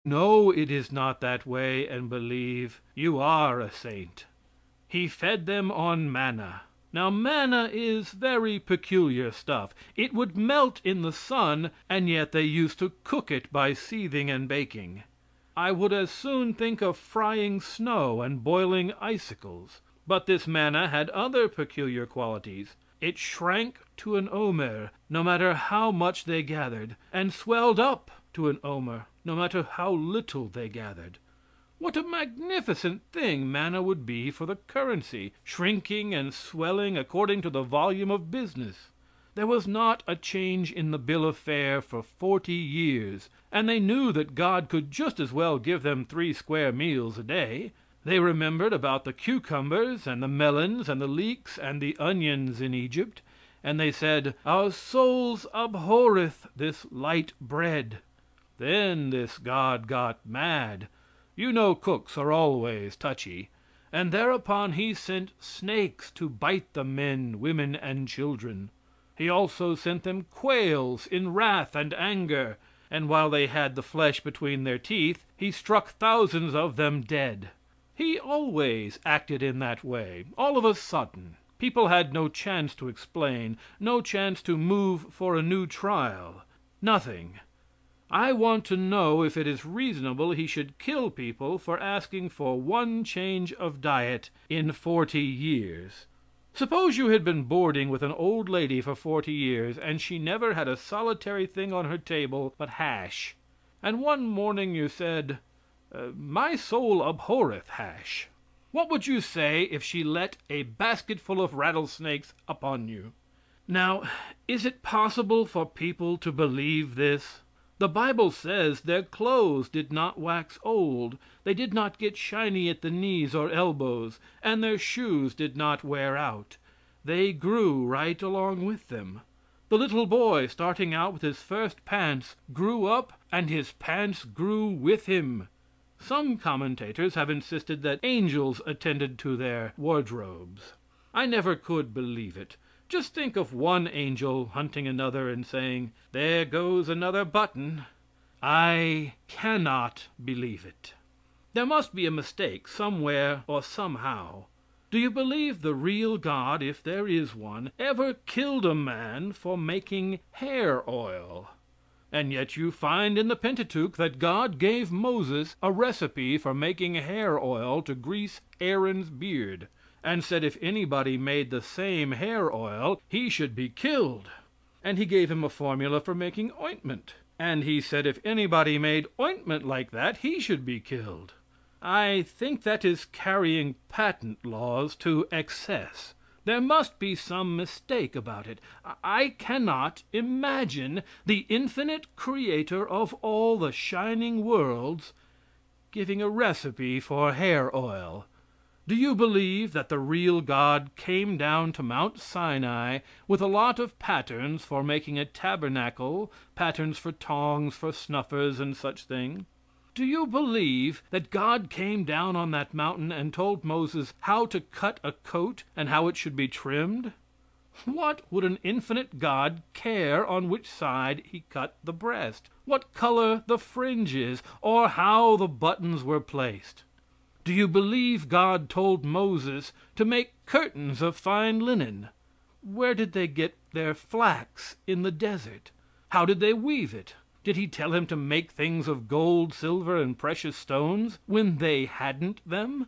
know it is not that way and believe, you are a saint. He fed them on manna. Now, manna is very peculiar stuff. It would melt in the sun, and yet they used to cook it by seething and baking. I would as soon think of frying snow and boiling icicles. But this manna had other peculiar qualities. It shrank to an omer, no matter how much they gathered, and swelled up to an omer, no matter how little they gathered. What a magnificent thing manna would be for the currency, shrinking and swelling according to the volume of business. There was not a change in the bill of fare for 40 years, and they knew that God could just as well give them 3 square meals a day. They remembered about the cucumbers and the melons and the leeks and the onions in Egypt, and they said, "Our souls abhorreth this light bread." Then this God got mad. You know cooks are always touchy. And thereupon he sent snakes to bite the men, women, and children. He also sent them quails in wrath and anger, and while they had the flesh between their teeth, he struck thousands of them dead. He always acted in that way, all of a sudden. People had no chance to explain, no chance to move for a new trial. Nothing. I want to know if it is reasonable he should kill people for asking for one change of diet in 40 years. Suppose you had been boarding with an old lady for 40 years, and she never had a solitary thing on her table but hash. And one morning you said, "My soul abhorreth hash." What would you say if she let a basketful of rattlesnakes upon you? Now, is it possible for people to believe this? The Bible says their clothes did not wax old, they did not get shiny at the knees or elbows, and their shoes did not wear out. They grew right along with them. The little boy starting out with his first pants grew up, and his pants grew with him. Some commentators have insisted that angels attended to their wardrobes. I never could believe it. Just think of one angel hunting another and saying, "There goes another button." I cannot believe it. There must be a mistake somewhere or somehow. Do you believe the real God, if there is one, ever killed a man for making hair oil? And yet you find in the Pentateuch that God gave Moses a recipe for making hair oil to grease Aaron's beard, and said if anybody made the same hair oil he should be killed. And he gave him a formula for making ointment, and he said if anybody made ointment like that he should be killed. I think that is carrying patent laws to excess. There must be some mistake about it. I cannot imagine the infinite creator of all the shining worlds giving a recipe for hair oil. Do you believe that the real God came down to Mount Sinai with a lot of patterns for making a tabernacle, patterns for tongs, for snuffers, and such things? Do you believe that God came down on that mountain and told Moses how to cut a coat and how it should be trimmed? What would an infinite God care on which side he cut the breast, what color the fringe is, or how the buttons were placed? Do you believe God told Moses to make curtains of fine linen? Where did they get their flax in the desert? How did they weave it? Did he tell him to make things of gold, silver, and precious stones when they hadn't them?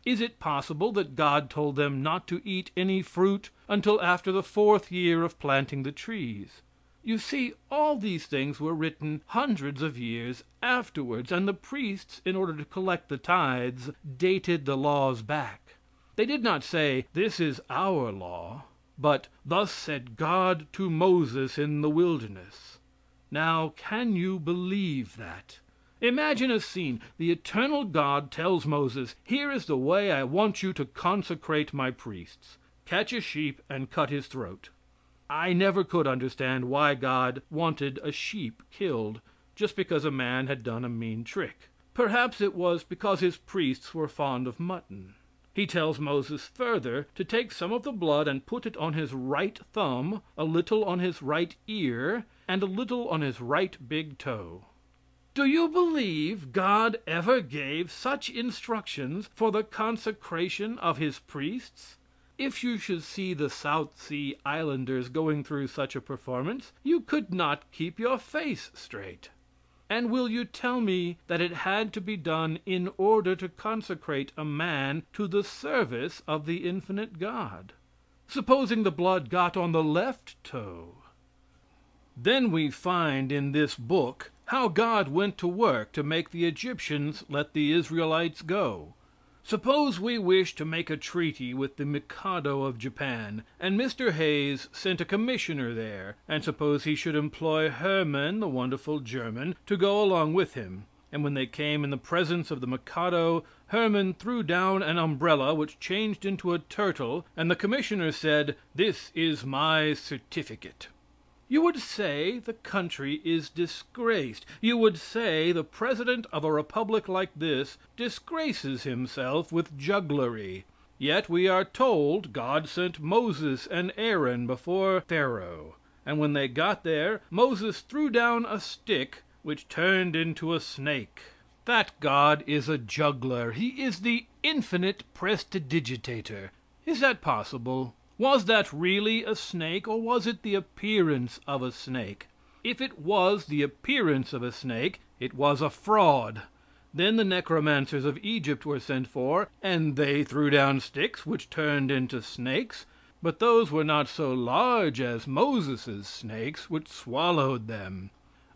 Is it possible that God told them not to eat any fruit until after the 4th year of planting the trees? You see, all these things were written hundreds of years afterwards, and the priests, in order to collect the tithes, dated the laws back. They did not say, "This is our law," but, "Thus said God to Moses in the wilderness." Now, can you believe that? Imagine a scene. The eternal God tells Moses, "Here is the way I want you to consecrate my priests. Catch a sheep and cut his throat." I never could understand why God wanted a sheep killed just because a man had done a mean trick. Perhaps it was because his priests were fond of mutton. He tells Moses further to take some of the blood and put it on his right thumb, a little on his right ear, and a little on his right big toe. Do you believe God ever gave such instructions for the consecration of his priests? If you should see the South Sea Islanders going through such a performance, you could not keep your face straight. And will you tell me that it had to be done in order to consecrate a man to the service of the infinite God? Supposing the blood got on the left toe? Then we find in this book how God went to work to make the Egyptians let the Israelites go. Suppose we wish to make a treaty with the Mikado of Japan, and Mr. Hayes sent a commissioner there, and suppose he should employ Hermann, the wonderful German, to go along with him. And when they came in the presence of the Mikado, Hermann threw down an umbrella which changed into a turtle, and the commissioner said, "This is my certificate." You would say the country is disgraced. You would say the president of a republic like this disgraces himself with jugglery. Yet we are told God sent Moses and Aaron before Pharaoh, and when they got there, Moses threw down a stick which turned into a snake. That God is a juggler. He is the infinite prestidigitator. Is that possible? Was that really a snake, or was it the appearance of a snake? If it was the appearance of a snake, it was a fraud. Then the necromancers of Egypt were sent for, and they threw down sticks which turned into snakes, but those were not so large as Moses' snakes, which swallowed them.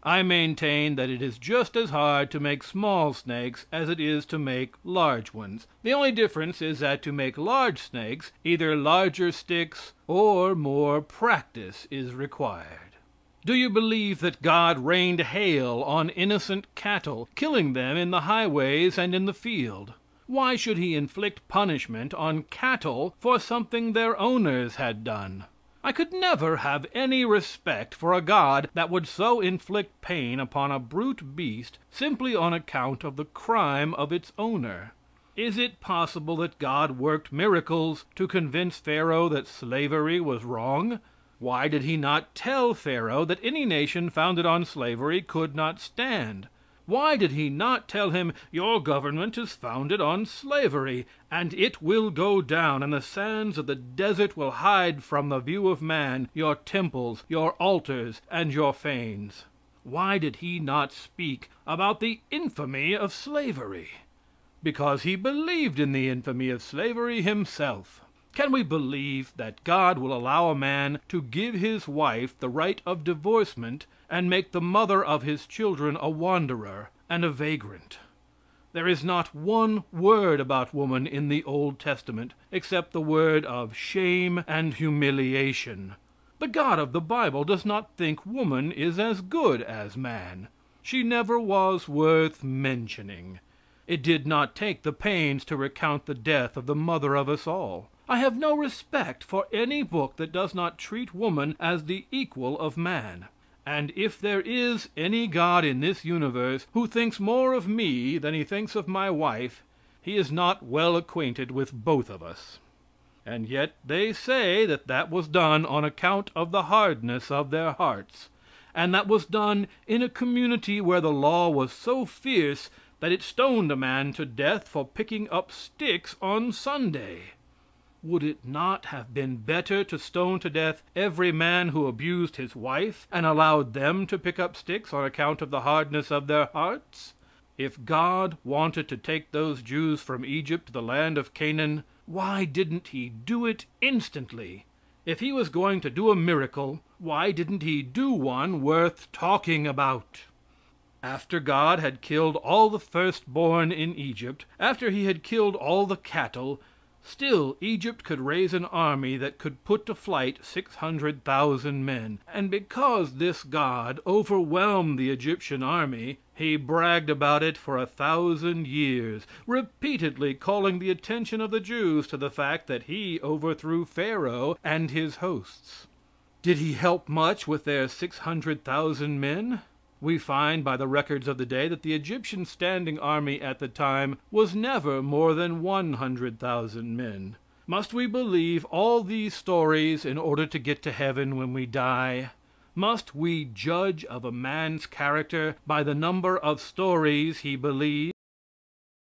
I maintain that it is just as hard to make small snakes as it is to make large ones. The only difference is that to make large snakes, either larger sticks or more practice is required. Do you believe that God rained hail on innocent cattle, killing them in the highways and in the field? Why should he inflict punishment on cattle for something their owners had done? I could never have any respect for a God that would so inflict pain upon a brute beast simply on account of the crime of its owner. Is it possible that God worked miracles to convince Pharaoh that slavery was wrong? Why did he not tell Pharaoh that any nation founded on slavery could not stand? Why did he not tell him, "Your government is founded on slavery, and it will go down, and the sands of the desert will hide from the view of man your temples, your altars, and your fanes"? Why did he not speak about the infamy of slavery? Because he believed in the infamy of slavery himself. Can we believe that God will allow a man to give his wife the right of divorcement and make the mother of his children a wanderer and a vagrant? There is not one word about woman in the Old Testament except the word of shame and humiliation. The God of the Bible does not think woman is as good as man. She never was worth mentioning. It did not take the pains to recount the death of the mother of us all. I have no respect for any book that does not treat woman as the equal of man. And if there is any God in this universe who thinks more of me than he thinks of my wife, he is not well acquainted with both of us. And yet they say that that was done on account of the hardness of their hearts, and that was done in a community where the law was so fierce that it stoned a man to death for picking up sticks on Sunday. Would it not have been better to stone to death every man who abused his wife and allowed them to pick up sticks on account of the hardness of their hearts? If God wanted to take those Jews from Egypt to the land of Canaan, why didn't he do it instantly? If he was going to do a miracle, why didn't he do one worth talking about? After God had killed all the firstborn in Egypt, after he had killed all the cattle, still Egypt could raise an army that could put to flight 600,000 men. And because this God overwhelmed the Egyptian army, he bragged about it for 1,000 years, repeatedly calling the attention of the Jews to the fact that he overthrew Pharaoh and his hosts. Did he help much with their 600,000 men? We find by the records of the day that the Egyptian standing army at the time was never more than 100,000 men. Must we believe all these stories in order to get to heaven when we die? Must we judge of a man's character by the number of stories he believes?